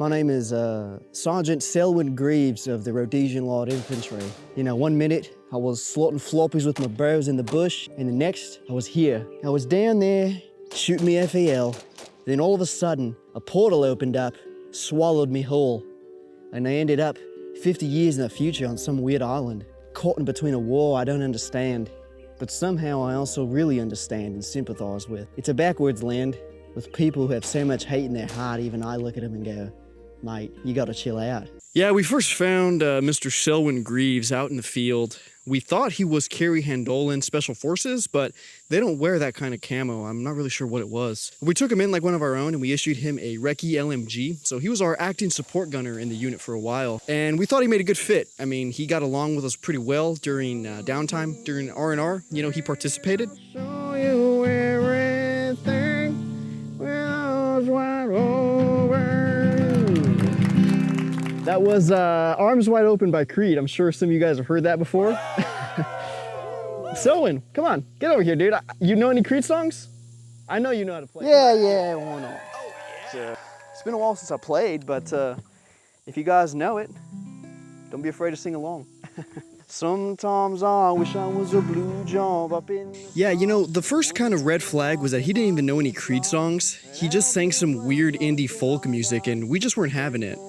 My name is Sergeant Selwyn Greaves of the Rhodesian Light Infantry. You know, 1 minute I was slotting floppies with my bros in the bush, and the next I was here. I was down there shooting me FEL. Then all of a sudden, a portal opened up, swallowed me whole, and I ended up 50 years in the future on some weird island, caught in between a war I don't understand, but somehow I also really understand and sympathize with. It's a backwards land with people who have so much hate in their heart, even I look at them and go, mate, you gotta chill out. Yeah, we first found Mr. Selwyn Greaves out in the field. We thought he was Kerry Handolan Special Forces, but they don't wear that kind of camo. I'm not really sure what it was. We took him in like one of our own and we issued him a recce LMG. So he was our acting support gunner in the unit for a while. And we thought he made a good fit. I mean, he got along with us pretty well during downtime, during R&R. You know, he participated. Show you everything when wide open. That was Arms Wide Open by Creed. I'm sure some of you guys have heard that before. Selwyn, come on, get over here, dude. You know any Creed songs? I know you know how to play. Yeah, why not? Oh, yeah. It's been a while since I played, but if you guys know it, don't be afraid to sing along. Sometimes I wish I was a blue job up in... Yeah, you know, the first kind of red flag was that he didn't even know any Creed songs. He just sang some weird indie folk music and we just weren't having it.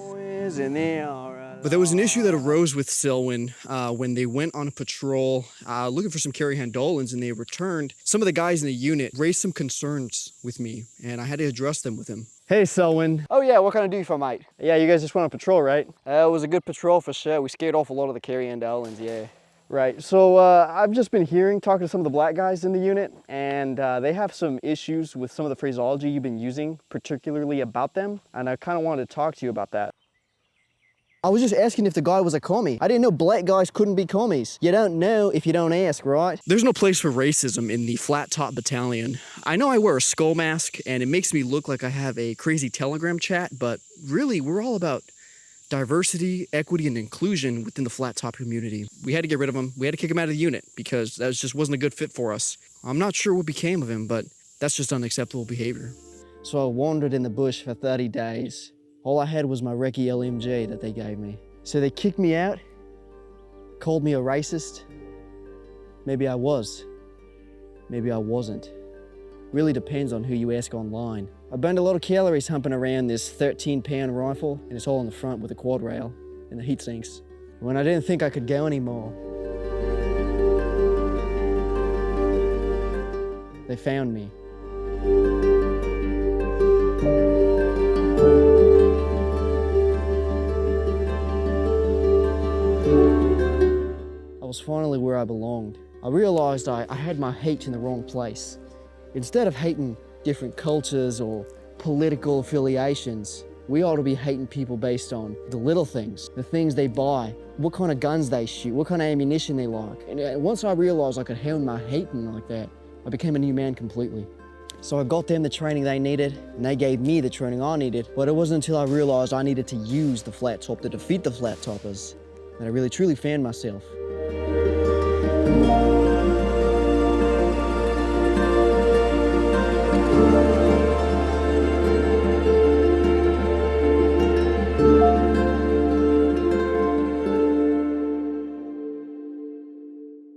But there was an issue that arose with Selwyn when they went on a patrol looking for some Kerry Handolans and they returned. Some of the guys in the unit raised some concerns with me and I had to address them with him. Hey, Selwyn. Oh yeah, what can I do for, mate? Yeah, you guys just went on patrol, right? It was a good patrol for sure. We scared off a lot of the Kerry Handolans, yeah. Right, so I've just been talking to some of the black guys in the unit, and they have some issues with some of the phraseology you've been using, particularly about them, and I kind of wanted to talk to you about that. I was just asking if the guy was a commie. I didn't know black guys couldn't be commies. You don't know if you don't ask, right? There's no place for racism in the Flat Top Battalion. I know I wear a skull mask and it makes me look like I have a crazy Telegram chat, but really we're all about diversity, equity, and inclusion within the Flat Top community. We had to get rid of him. We had to kick him out of the unit because that just wasn't a good fit for us. I'm not sure what became of him, but that's just unacceptable behavior. So I wandered in the bush for 30 days. All I had was my recce LMG that they gave me. So they kicked me out, called me a racist. Maybe I was, maybe I wasn't. Really depends on who you ask online. I burned a lot of calories humping around this 13-pound rifle, and it's all on the front with a quad rail and the heat sinks. When I didn't think I could go anymore, they found me. I was finally where I belonged. I realized I had my hate in the wrong place. Instead of hating different cultures or political affiliations, we ought to be hating people based on the little things, the things they buy, what kind of guns they shoot, what kind of ammunition they like. And once I realized I could hound my hating like that, I became a new man completely. So I got them the training they needed, and they gave me the training I needed, but it wasn't until I realized I needed to use the flat top to defeat the flat toppers that I really truly found myself.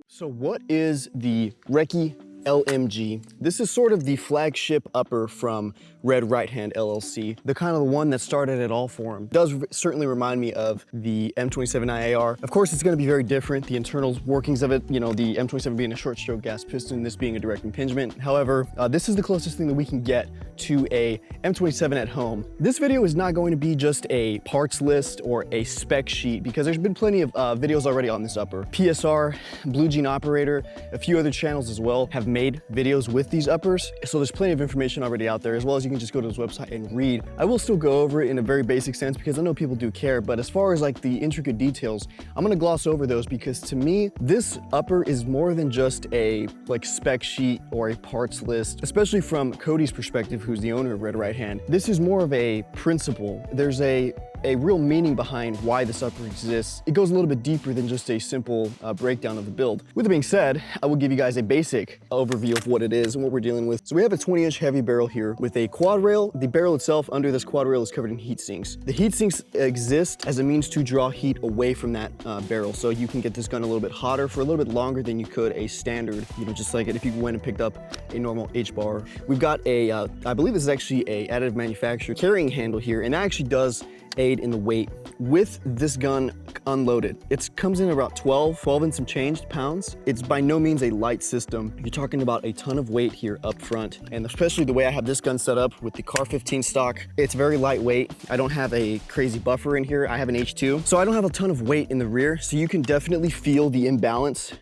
So what is the recce LMG? This is sort of the flagship upper from Red Right Hand LLC, the kind of the one that started it all for him. Does certainly remind me of the M27 IAR. Of course, it's going to be very different. The internal workings of it, you know, the M27 being a short stroke gas piston, this being a direct impingement. However, this is the closest thing that we can get to a M27 at home. This video is not going to be just a parts list or a spec sheet because there's been plenty of videos already on this upper. PSR, Blue Jean Operator, a few other channels as well have made videos with these uppers. So there's plenty of information already out there, as well as you can just go to his website and read. I will still go over it in a very basic sense because I know people do care, but as far as like the intricate details, I'm gonna gloss over those because to me, this upper is more than just a like spec sheet or a parts list, especially from Cody's perspective, who's the owner of Red Right Hand. This is more of a principle. There's a a real meaning behind why this upper exists. It goes a little bit deeper than just a simple breakdown of the build. With that being said, I will give you guys a basic overview of what it is and what we're dealing with. So we have a 20-inch heavy barrel here with a quad rail. The barrel itself under this quad rail is covered in heat sinks. The heat sinks exist as a means to draw heat away from that barrel, so you can get this gun a little bit hotter for a little bit longer than you could a standard, just like if you went and picked up a normal H-bar. We've got a, I believe this is actually a additive manufacturer carrying handle here, and that actually does aid in the weight. With this gun unloaded, it comes in about 12 and some change pounds. It's by no means a light system. You're talking about a ton of weight here up front, and especially the way I have this gun set up with the CAR 15 stock, it's very lightweight. I don't have a crazy buffer in here. I have an H2, so I don't have a ton of weight in the rear, so you can definitely feel the imbalance.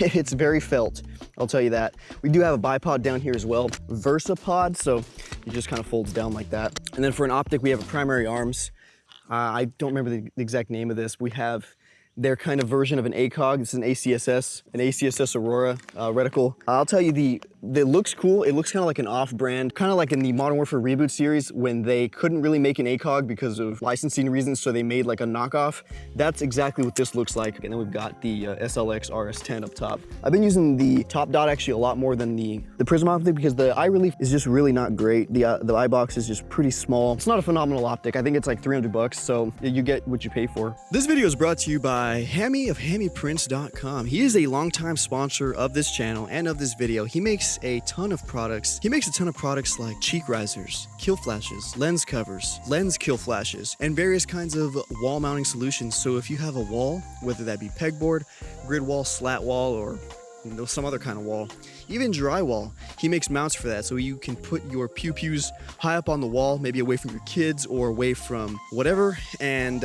It's very felt, I'll tell you that. We do have a bipod down here as well, Versapod, so it just kind of folds down like that. And then for an optic, we have a primary arms. I don't remember the exact name of this. We have their kind of version of an ACOG. This is an ACSS Aurora reticle. I'll tell you, it looks cool. It looks kind of like an off-brand, kind of like in the Modern Warfare Reboot series when they couldn't really make an ACOG because of licensing reasons, so they made like a knockoff. That's exactly what this looks like. And then we've got the SLX RS10 up top. I've been using the top dot actually a lot more than the prism optic because the eye relief is just really not great. The eye box is just pretty small. It's not a phenomenal optic. I think it's like 300 bucks, so you get what you pay for. This video is brought to you by Hammy of HammyPrints.com. He is a longtime sponsor of this channel and of this video. He makes a ton of products. He makes a ton of products like cheek risers, kill flashes, lens covers, lens kill flashes, and various kinds of wall mounting solutions. So if you have a wall, whether that be pegboard, grid wall, slat wall, or some other kind of wall, even drywall, he makes mounts for that, so you can put your pew-pews high up on the wall, maybe away from your kids or away from whatever, and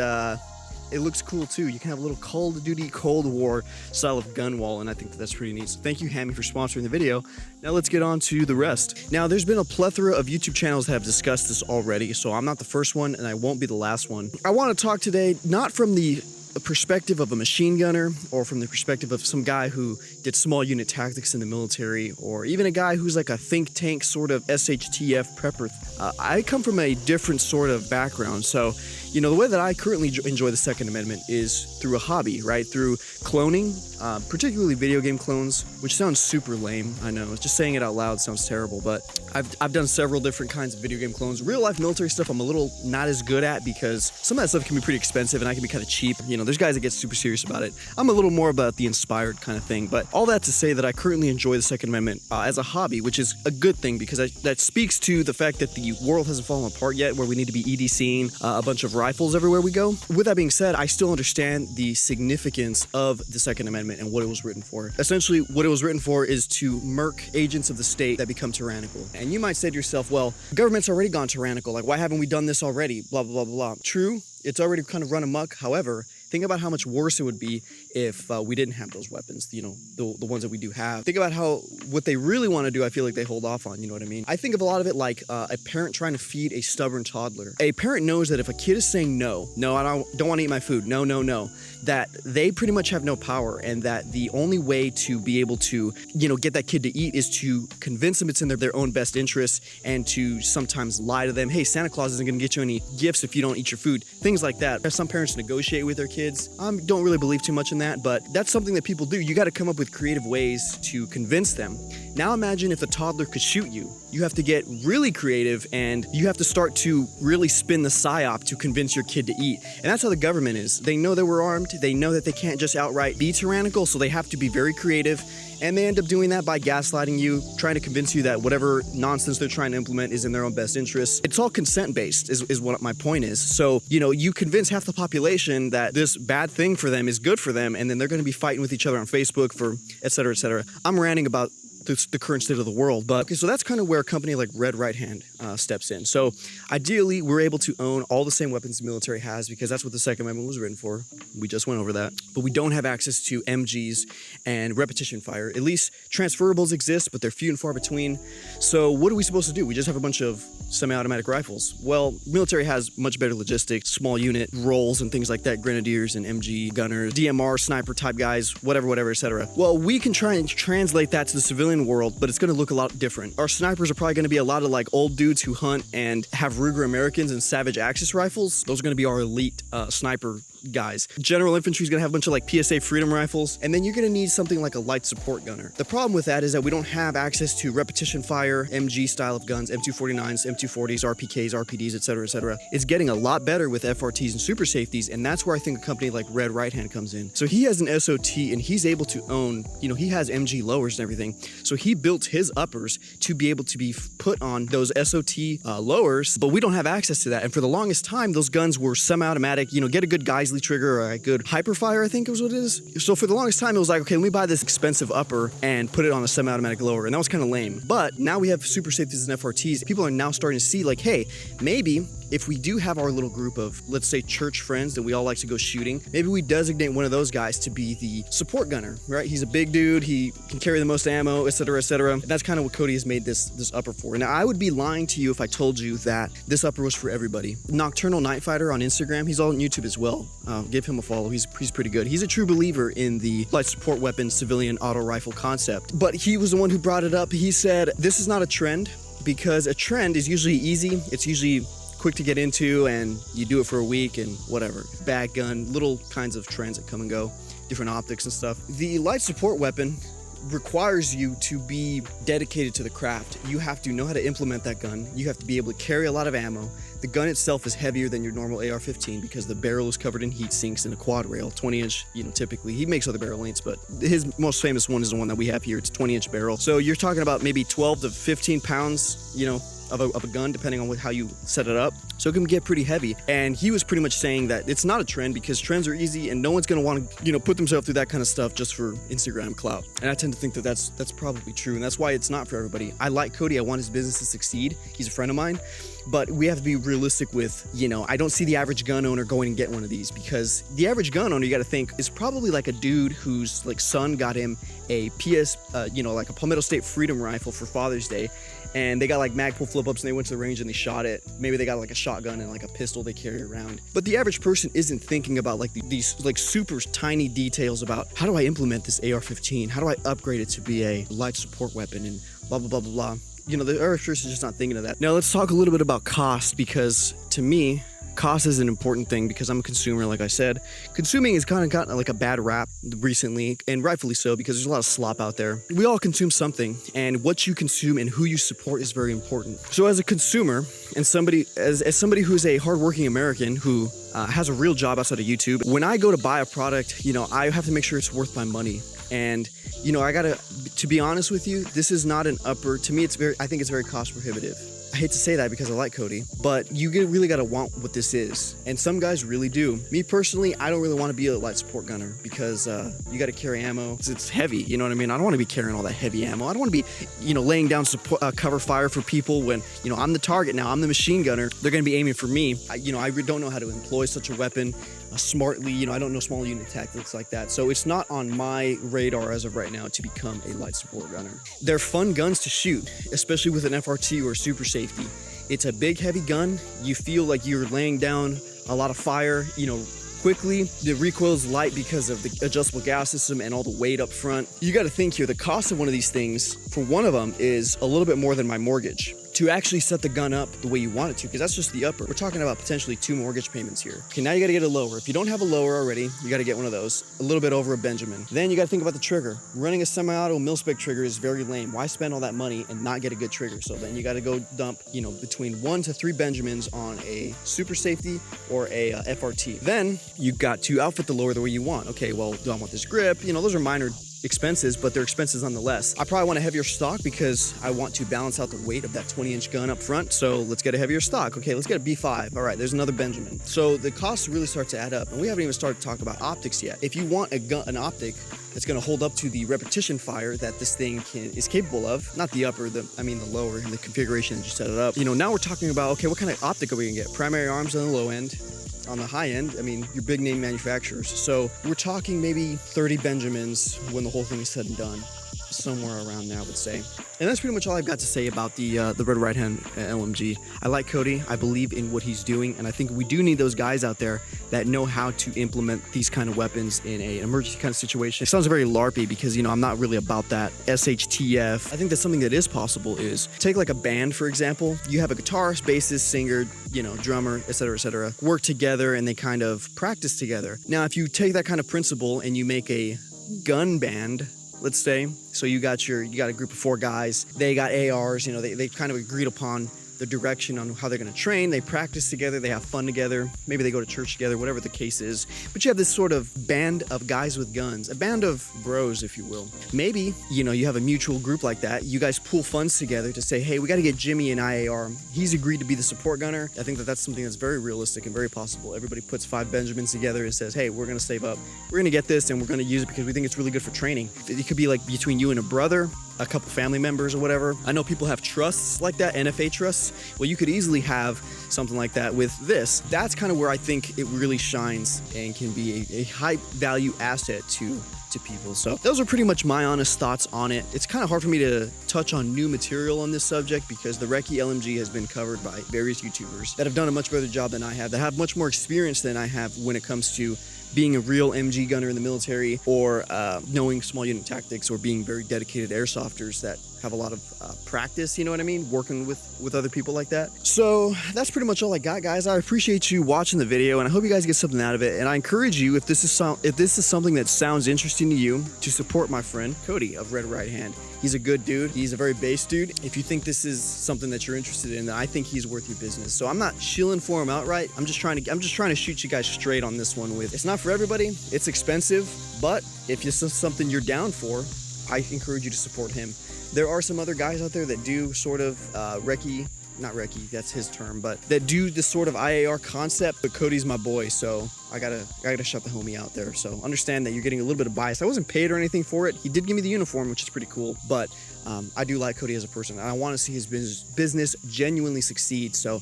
it looks cool too. You can have a little Call of Duty Cold War style of gun wall, and I think that's pretty neat. So thank you, Hammy, for sponsoring the video. Now let's get on to the rest. Now, there's been a plethora of YouTube channels that have discussed this already, so I'm not the first one, and I won't be the last one. I want to talk today not from the perspective of a machine gunner or from the perspective of some guy who did small unit tactics in the military, or even a guy who's like a think tank sort of SHTF prepper. I come from a different sort of background, so the way that I currently enjoy the Second Amendment is through a hobby, right? Through cloning, particularly video game clones, which sounds super lame. I know, just saying it out loud sounds terrible, but I've done several different kinds of video game clones. Real life military stuff I'm a little not as good at because some of that stuff can be pretty expensive and I can be kind of cheap. There's guys that get super serious about it. I'm a little more about the inspired kind of thing, but all that to say that I currently enjoy the Second Amendment as a hobby, which is a good thing because that speaks to the fact that the world hasn't fallen apart yet, where we need to be EDCing a bunch of rifles everywhere we go. With that being said, I still understand the significance of the Second Amendment and what it was written for. Essentially, what it was written for is to murk agents of the state that become tyrannical. And you might say to yourself, well, the government's already gone tyrannical. Like, why haven't we done this already? Blah, blah, blah, blah. True, it's already kind of run amok. However, think about how much worse it would be if we didn't have those weapons, the ones that we do have. Think about what they really want to do, I feel like they hold off on, you know what I mean? I think of a lot of it like a parent trying to feed a stubborn toddler. A parent knows that if a kid is saying no, I don't want to eat my food, no, that they pretty much have no power, and that the only way to be able to, get that kid to eat is to convince them it's in their own best interest, and to sometimes lie to them. Hey, Santa Claus isn't going to get you any gifts if you don't eat your food. Things like that. Some parents negotiate with their kids. Don't really believe too much in that, but that's something that people do. You got to come up with creative ways to convince them. Now imagine if a toddler could shoot you. You have to get really creative, and you have to start to really spin the psyop to convince your kid to eat. And that's how the government is. They know that we're armed. They know that they can't just outright be tyrannical, so they have to be very creative. And they end up doing that by gaslighting you, trying to convince you that whatever nonsense they're trying to implement is in their own best interest. It's all consent-based is what my point is. So, you convince half the population that this bad thing for them is good for them, and then they're going to be fighting with each other on Facebook for et cetera, et cetera. I'm ranting about the current state of the world. But okay, so that's kind of where a company like Red Right Hand steps in. So ideally, we're able to own all the same weapons the military has because that's what the Second Amendment was written for. We just went over that. But we don't have access to MGs and repetition fire. At least transferables exist, but they're few and far between. So what are we supposed to do? We just have a bunch of semi-automatic rifles. Well, military has much better logistics, small unit roles and things like that, grenadiers and MG gunners, DMR, sniper type guys, whatever, et cetera. Well, we can try and translate that to the civilian civilian world, but it's going to look a lot different. Our snipers are probably going to be a lot of like old dudes who hunt and have Ruger Americans and Savage Axis rifles. Those are going to be our elite sniper guys. General infantry is going to have a bunch of like PSA Freedom rifles, and then you're going to need something like a light support gunner. The problem with that is that we don't have access to repetition fire, MG style of guns, M249s, M240s, RPKs, RPDs, etc., etc. It's getting a lot better with FRTs and super safeties, and that's where I think a company like Red Right Hand comes in. So he has an SOT, and he's able to own, he has MG lowers and everything. So he built his uppers to be able to be put on those SOT lowers, but we don't have access to that. And for the longest time, those guns were semi-automatic, get a good Geisley trigger or a good Hyperfire, I think is what it is. So for the longest time, it was like, okay, let me buy this expensive upper and put it on a semi-automatic lower, and that was kind of lame. But now we have super safeties and FRTs. People are now starting to see like, hey, maybe if we do have our little group of, let's say, church friends that we all like to go shooting, maybe we designate one of those guys to be the support gunner, right? He's a big dude, he can carry the most ammo, etc., etc. And that's kind of what Cody has made this upper for. Now, I would be lying to you if I told you that this upper was for everybody. Nocturnal Night Fighter on Instagram, he's all on YouTube as well. Give him a follow, he's pretty good. He's a true believer in the light support weapon civilian auto rifle concept. But he was the one who brought it up. He said, this is not a trend, because a trend is usually easy. It's usually quick to get into, and you do it for a week and whatever. Bag gun, little kinds of trends that come and go, different optics and stuff. The light support weapon requires you to be dedicated to the craft. You have to know how to implement that gun. You have to be able to carry a lot of ammo. The gun itself is heavier than your normal AR-15 because the barrel is covered in heat sinks and a quad rail, 20-inch, typically. He makes other barrel lengths, but his most famous one is the one that we have here. It's a 20-inch barrel. So you're talking about maybe 12 to 15 pounds, of a gun, depending on how you set it up. So it can get pretty heavy. And he was pretty much saying that it's not a trend because trends are easy and no one's going to want to, put themselves through that kind of stuff just for Instagram clout. And I tend to think that that's probably true. And that's why it's not for everybody. I like Cody. I want his business to succeed. He's a friend of mine. But we have to be realistic with, I don't see the average gun owner going and get one of these, because the average gun owner, you got to think, is probably like a dude whose like son got him a like a Palmetto State Freedom rifle for Father's Day. And they got like Magpul flip-ups and they went to the range and they shot it. Maybe they got like a shotgun and like a pistol they carry around. But the average person isn't thinking about like these like super tiny details about how do I implement this AR-15? How do I upgrade it to be a light support weapon and blah, blah, blah, blah, blah. The average person is just not thinking of that. Now let's talk a little bit about cost, because to me, cost is an important thing because I'm a consumer, like I said. Consuming has kind of gotten like a bad rap recently, and rightfully so, because there's a lot of slop out there. We all consume something, and what you consume and who you support is very important. So as a consumer, and as somebody who's a hardworking American who has a real job outside of YouTube, when I go to buy a product, I have to make sure it's worth my money. And to be honest with you, this is not an upper. To me, I think it's very cost prohibitive. I hate to say that because I like Cody, but you really got to want what this is. And some guys really do. Me personally, I don't really want to be a light support gunner because you got to carry ammo. It's heavy, you know what I mean? I don't want to be carrying all that heavy ammo. I don't want to be, laying down support, cover fire for people when, I'm the target now. I'm the machine gunner. They're going to be aiming for me. I don't know how to employ such a weapon smartly. I don't know small unit tactics like that. So it's not on my radar as of right now to become a light support gunner. They're fun guns to shoot, especially with an FRT or a super safety. It's a big, heavy gun. You feel like you're laying down a lot of fire, quickly. The recoil is light because of the adjustable gas system and all the weight up front. You got to think here, the cost of one of these things, for one of them, is a little bit more than my mortgage to actually set the gun up the way you want it to, because that's just the upper. We're talking about potentially 2 mortgage payments here. Okay, now you got to get a lower. If you don't have a lower already, you got to get one of those, a little bit over a Benjamin. Then you got to think about the trigger. Running a semi-auto mil-spec trigger is very lame. Why spend all that money and not get a good trigger? So then you got to go dump, between 1 to 3 Benjamins on a super safety or a FRT. Then you got to outfit the lower the way you want. Okay, well, do I want this grip? Those are minor expenses, but they're expenses nonetheless. I probably want a heavier stock because I want to balance out the weight of that 20-inch gun up front. So let's get a heavier stock. Okay, let's get a B5. All right, there's another Benjamin. So the costs really start to add up, and we haven't even started to talk about optics yet. If you want an optic that's going to hold up to the repetition fire that this thing is capable of, not the upper, the lower, and the configuration that you set it up. Now we're talking about, okay, what kind of optic are we going to get? Primary arms on the low end. On the high end, your big name manufacturers. So we're talking maybe 30 Benjamins when the whole thing is said and done. somewhere around there, I would say. And that's pretty much all I've got to say about the Red Right Hand LMG. I like Cody. I believe in what he's doing, and I think we do need those guys out there that know how to implement these kind of weapons in an emergency kind of situation. It sounds very LARPy because, you know, I'm not really about that SHTF. I think that something that is possible is take like a band, for example. You have a guitarist, bassist, singer, you know, drummer, etc., work together and they kind of practice together. Now, if you take that kind of principle and you make a gun band, let's say, so you got a group of 4 guys, they got ARs, you know, they kind of agreed upon the direction on how they're going to train, they practice together, they have fun together, maybe they go to church together, whatever the case is. But you have this sort of band of guys with guns, a band of bros, if you will. Maybe, you know, you have a mutual group like that, you guys pool funds together to say, hey, we got to get Jimmy an IAR. He's agreed to be the support gunner. I think that that's something that's very realistic and very possible. Everybody puts 5 Benjamins together and says, hey, we're going to save up, we're going to get this and we're going to use it because we think it's really good for training. It could be like between you and a brother, a couple family members or whatever. I know people have trusts like that, NFA trusts. Well, you could easily have something like that with this. That's kind of where I think it really shines and can be a high value asset to people. So those are pretty much my honest thoughts on it. It's kind of hard for me to touch on new material on this subject because the Recce LMG has been covered by various YouTubers that have done a much better job than I have, that have much more experience than I have when it comes to being a real MG gunner in the military, or knowing small unit tactics, or being very dedicated airsofters that have a lot of practice, you know what I mean, working with other people like that. So that's pretty much all I got, guys. I appreciate you watching the video and I hope you guys get something out of it, and I encourage you, if this is something that sounds interesting to you, to support my friend Cody of Red Right Hand. He's a good dude. He's a very base dude. If you think this is something that you're interested in, then I think he's worth your business. So I'm not shilling for him outright. I'm just trying to shoot you guys straight on this one. With it's not for everybody. It's expensive, but if this is something you're down for, I encourage you to support him. There are some other guys out there that do sort of recce, not recce, that's his term, but that do this sort of IAR concept, but Cody's my boy, so I gotta shut the homie out there. So understand that you're getting a little bit of bias. I wasn't paid or anything for it. He did give me the uniform, which is pretty cool, but I do like Cody as a person, and I want to see his business genuinely succeed. So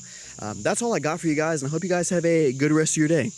that's all I got for you guys, and I hope you guys have a good rest of your day.